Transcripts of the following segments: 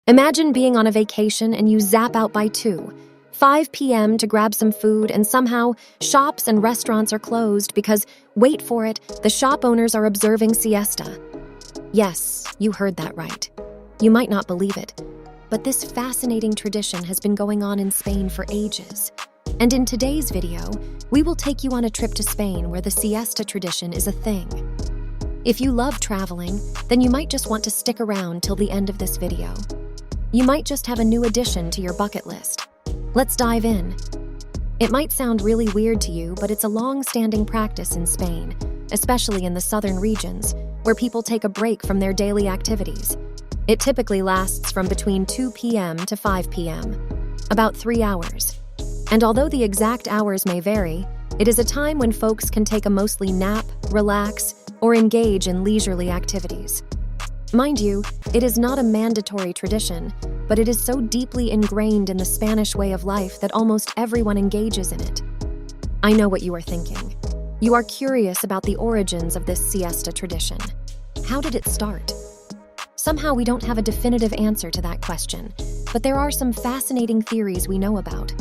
Imagine being on a vacation and you zap out by 5 p.m. to grab some food, and somehow shops and restaurants are closed because, wait for it, the shop owners are observing siesta. Yes, you heard that right. You might not believe it, but this fascinating tradition has been going on in Spain for ages. And in today's video, we will take you on a trip to Spain where the siesta tradition is a thing. If you love traveling, then you might just want to stick around till the end of this video. You might just have a new addition to your bucket list. Let's dive in. It might sound really weird to you, but it's a long-standing practice in Spain, especially in the southern regions, where people take a break from their daily activities. It typically lasts from between 2 p.m. to 5 p.m., about 3 hours. And although the exact hours may vary, it is a time when folks can take a mostly nap, relax, or engage in leisurely activities. Mind you, it is not a mandatory tradition, but it is so deeply ingrained in the Spanish way of life that almost everyone engages in it. I know what you are thinking. You are curious about the origins of this siesta tradition. How did it start? Somehow we don't have a definitive answer to that question, but there are some fascinating theories we know about.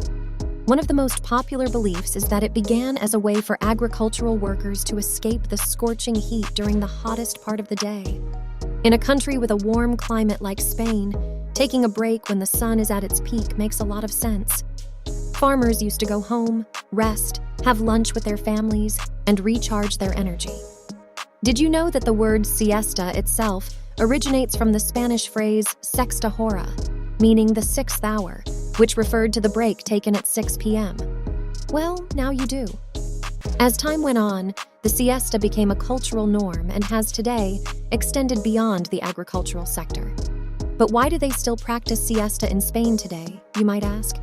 One of the most popular beliefs is that it began as a way for agricultural workers to escape the scorching heat during the hottest part of the day. In a country with a warm climate like Spain, taking a break when the sun is at its peak makes a lot of sense. Farmers used to go home, rest, have lunch with their families, and recharge their energy. Did you know that the word siesta itself originates from the Spanish phrase sexta hora, meaning the 6th hour, which referred to the break taken at 6 p.m.? Well, now you do. As time went on, the siesta became a cultural norm and has today extended beyond the agricultural sector. But why do they still practice siesta in Spain today, you might ask?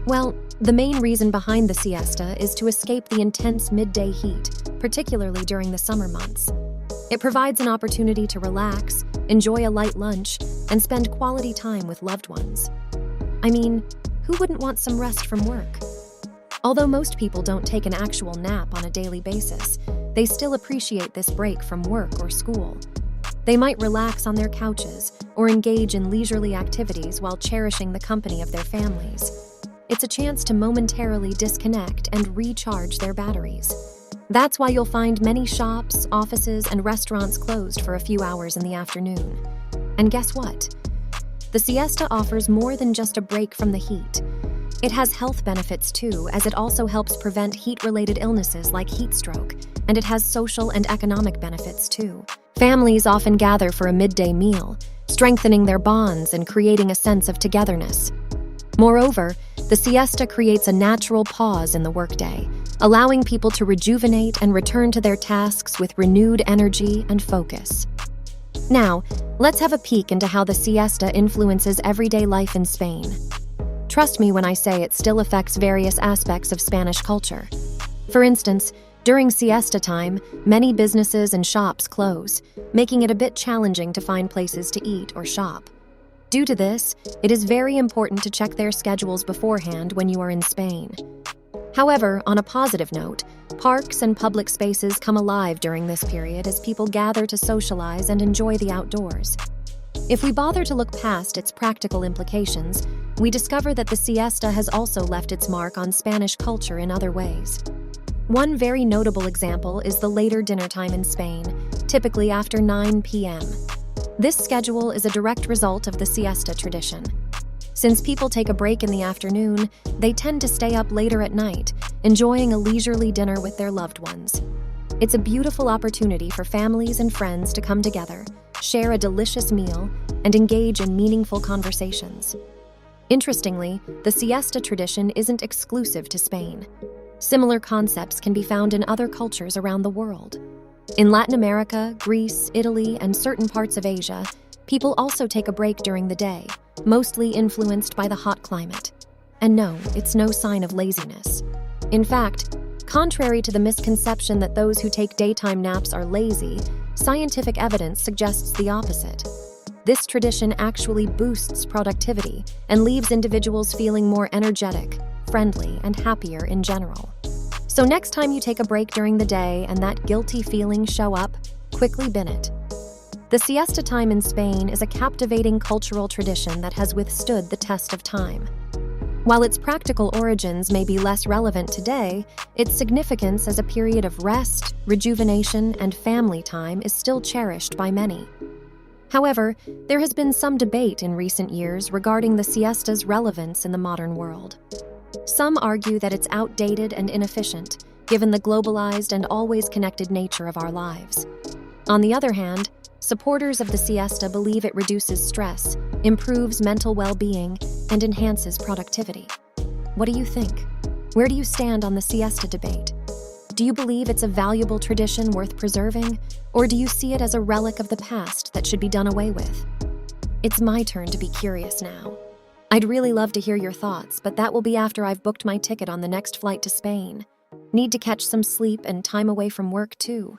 Well, the main reason behind the siesta is to escape the intense midday heat, particularly during the summer months. It provides an opportunity to relax, enjoy a light lunch, and spend quality time with loved ones. I mean, who wouldn't want some rest from work? Although most people don't take an actual nap on a daily basis, they still appreciate this break from work or school. They might relax on their couches or engage in leisurely activities while cherishing the company of their families. It's a chance to momentarily disconnect and recharge their batteries. That's why you'll find many shops, offices, and restaurants closed for a few hours in the afternoon. And guess what? The siesta offers more than just a break from the heat. It has health benefits too, as it also helps prevent heat-related illnesses like heat stroke, and it has social and economic benefits too. Families often gather for a midday meal, strengthening their bonds and creating a sense of togetherness. Moreover, the siesta creates a natural pause in the workday, allowing people to rejuvenate and return to their tasks with renewed energy and focus. Now, let's have a peek into how the siesta influences everyday life in Spain. Trust me when I say it still affects various aspects of Spanish culture. For instance, during siesta time, many businesses and shops close, making it a bit challenging to find places to eat or shop. Due to this, it is very important to check their schedules beforehand when you are in Spain. However, on a positive note, parks and public spaces come alive during this period as people gather to socialize and enjoy the outdoors. If we bother to look past its practical implications, we discover that the siesta has also left its mark on Spanish culture in other ways. One very notable example is the later dinner time in Spain, typically after 9 p.m. This schedule is a direct result of the siesta tradition. Since people take a break in the afternoon, they tend to stay up later at night, enjoying a leisurely dinner with their loved ones. It's a beautiful opportunity for families and friends to come together, share a delicious meal, and engage in meaningful conversations. Interestingly, the siesta tradition isn't exclusive to Spain. Similar concepts can be found in other cultures around the world. In Latin America, Greece, Italy, and certain parts of Asia, people also take a break during the day, mostly influenced by the hot climate. And no, it's no sign of laziness. In fact, contrary to the misconception that those who take daytime naps are lazy, scientific evidence suggests the opposite. This tradition actually boosts productivity and leaves individuals feeling more energetic, friendly, and happier in general. So next time you take a break during the day and that guilty feeling show up, quickly bin it. The siesta time in Spain is a captivating cultural tradition that has withstood the test of time. While its practical origins may be less relevant today, its significance as a period of rest, rejuvenation, and family time is still cherished by many. However, there has been some debate in recent years regarding the siesta's relevance in the modern world. Some argue that it's outdated and inefficient, given the globalized and always connected nature of our lives. On the other hand, supporters of the siesta believe it reduces stress, improves mental well-being, and enhances productivity. What do you think? Where do you stand on the siesta debate? Do you believe it's a valuable tradition worth preserving, or do you see it as a relic of the past that should be done away with? It's my turn to be curious now. I'd really love to hear your thoughts, but that will be after I've booked my ticket on the next flight to Spain. Need to catch some sleep and time away from work too.